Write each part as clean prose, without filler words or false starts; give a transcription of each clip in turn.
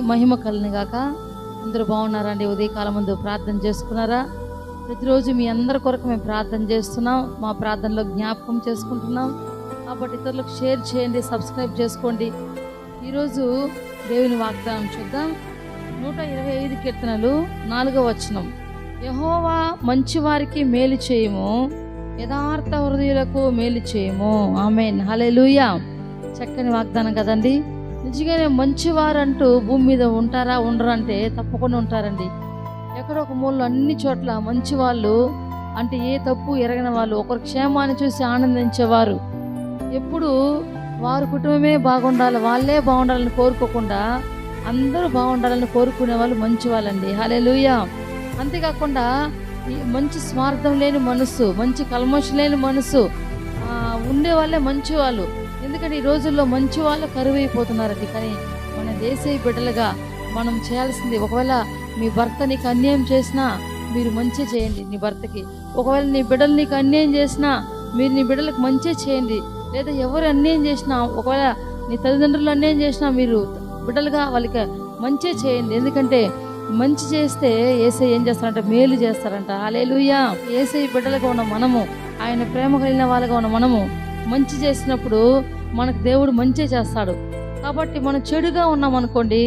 మహిమ కలిగిన గాక. అందరూ బాగున్నారండి? ఉదయకాలం ముందు ప్రార్థన చేసుకున్నారా? ప్రతిరోజు మీ అందరి కొరకు మేము ప్రార్థన చేస్తున్నాం. మా ప్రార్థనలో జ్ఞాపకం చేసుకుంటున్నాం కాబట్టి ఇతరులకు షేర్ చేయండి, సబ్స్క్రైబ్ చేసుకోండి. ఈరోజు దేవుని వాగ్దానం చూద్దాం. 125 కీర్తనలు 4వ వచనం. యెహోవా మంచివారికి మేలు చేయము, యథార్థ హృదయులకు మేలు చేయము. ఆమేన్, హల్లెలూయా. చక్కని వాగ్దానం కదండి. నిజంగానే మంచివారంటూ భూమి మీద ఉంటారా ఉండరు అంటే తప్పకుండా ఉంటారండి. ఎక్కడో ఒక మూలలో అన్ని చోట్ల మంచి వాళ్ళు అంటే ఏ తప్పు ఎరగని వాళ్ళు, ఒకరి క్షేమాన్ని చూసి ఆనందించేవారు, ఎప్పుడు వారి కుటుంబమే బాగుండాలి, వాళ్ళే బాగుండాలని కోరుకోకుండా అందరూ బాగుండాలని కోరుకునే వాళ్ళు మంచి వాళ్ళండి. హల్లెలూయా. అంతేకాకుండా మంచి స్వార్థం లేని మనసు, మంచి కల్మషం లేని మనసు ఉండే వాళ్ళే మంచి వాళ్ళు. ఎందుకంటే ఈ రోజుల్లో మంచి వాళ్ళు కరువైపోతున్నారండి. కానీ మన దేశ బిడ్డలుగా మనం చేయాల్సింది, ఒకవేళ మీ భర్త నీకు అన్యాయం చేసినా మీరు మంచి చేయండి నీ భర్తకి. ఒకవేళ నీ బిడ్డలు నీకు అన్యాయం చేసినా మీరు నీ బిడ్డలకు మంచి చేయండి. లేదా ఎవరు అన్యాయం చేసినా, ఒకవేళ నీ తల్లిదండ్రులు అన్యాయం చేసినా మీరు బిడ్డలుగా వాళ్ళకి మంచి చేయండి. ఎందుకంటే మంచి చేస్తే యేసయ్య ఏం చేస్తారంటే మేలు చేస్తారంట. హల్లెలూయా. యేసయ్య బిడ్డలుగా ఉన్న మనము, ఆయన ప్రేమ కలిగిన వాళ్ళగా ఉన్న మనము మంచి చేసినప్పుడు మనకు దేవుడు మంచి చేస్తాడు. కాబట్టి మనం చెడుగా ఉన్నామనుకోండి,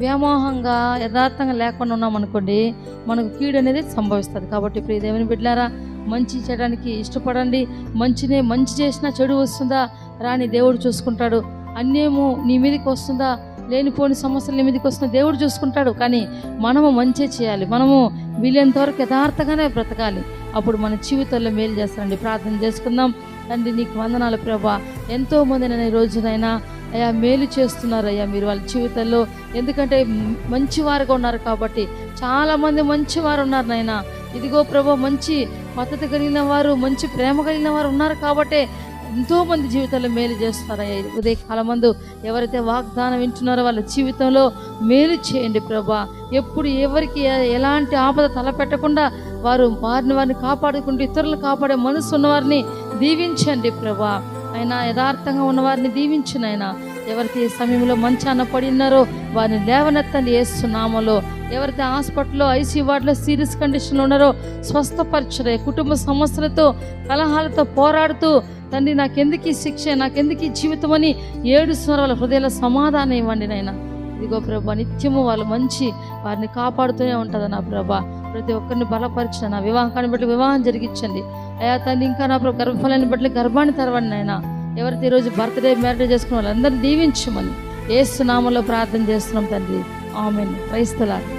వ్యామోహంగా యథార్థంగా లేకుండా ఉన్నామనుకోండి, మనకు కీడు అనేది సంభవిస్తుంది. కాబట్టి ప్రియ దేవుని బిడ్డలారా, మంచి చేయడానికి ఇష్టపడండి. మంచి చేసినా చెడు వస్తుందా రాని దేవుడు చూసుకుంటాడు. అన్యము నీ మీదకి వస్తుందా, లేనిపోని సమస్యలు నీ మీదకి వస్తుందా దేవుడు చూసుకుంటాడు. కానీ మనము మంచి చేయాలి, మనము వీలైనంత వరకు యథార్థంగానే బ్రతకాలి. అప్పుడు మన జీవితంలో మేలు చేస్తారండి. ప్రార్థన చేసుకుందాం. తండ్రి నీకు వందనాలు ప్రభా. ఎంతోమంది నన్ను ఈ రోజునైనా అయ్యా మేలు చేస్తున్నారయ్యా మీరు వాళ్ళ జీవితంలో. ఎందుకంటే మంచివారుగా ఉన్నారు కాబట్టి చాలామంది మంచివారు ఉన్నారు నాయన. ఇదిగో ప్రభా, మంచి పద్ధతి కలిగిన వారు, మంచి ప్రేమ కలిగిన వారు ఉన్నారు కాబట్టి ఎంతోమంది జీవితంలో మేలు చేస్తున్నారయ్యా. ఉదయకాలం మందు ఎవరైతే వాగ్దానం వింటున్నారో వాళ్ళ జీవితంలో మేలు చేయండి ప్రభా. ఎప్పుడు ఎవరికి ఎలాంటి ఆపద తలపెట్టకుండా వారిని కాపాడుకుంటూ ఇతరులను కాపాడే మనసు ఉన్నవారిని దీవించండి ప్రభా. అయినా యథార్థంగా ఉన్నవారిని దీవించిన ఆయన. ఎవరైతే ఈ సమయంలో మంచాన పడి ఉన్నారో వారిని లేవనెత్తండి యేసు నామములో. ఎవరైతే హాస్పిటల్లో ఐసీయూ వార్డులో సీరియస్ కండిషన్లో ఉన్నారో స్వస్థపరచరే. కుటుంబ సమస్యలతో కలహాలతో పోరాడుతూ తండ్రి నాకెందుకు ఈ శిక్ష, నాకెందుకు ఈ జీవితం అని ఏడుస్తున్నారు, వాళ్ళ హృదయాల సమాధానం ఇవ్వండి నాయన. ఇదిగో ప్రభా, నిత్యము వాళ్ళు వారిని కాపాడుతూనే ఉంటుంది నా ప్రభా. ప్రతి ఒక్కరిని బలపరిచిన నా వివాహాన్ని బట్టి వివాహం జరిగించండి అయ్యా తండ్రి. ఇంకా నా ప్రభు గర్భఫలాన్ని బట్టి గర్భాన్ని తెరవండి నాయన. ఎవరైతే ఈరోజు బర్త్డే మ్యారేజ్ చేసుకున్న వాళ్ళందరినీ దీవించమని యేసు నామములో ప్రార్థన చేస్తున్నాం తండ్రి. ఆమేన్. క్రైస్తవులారా.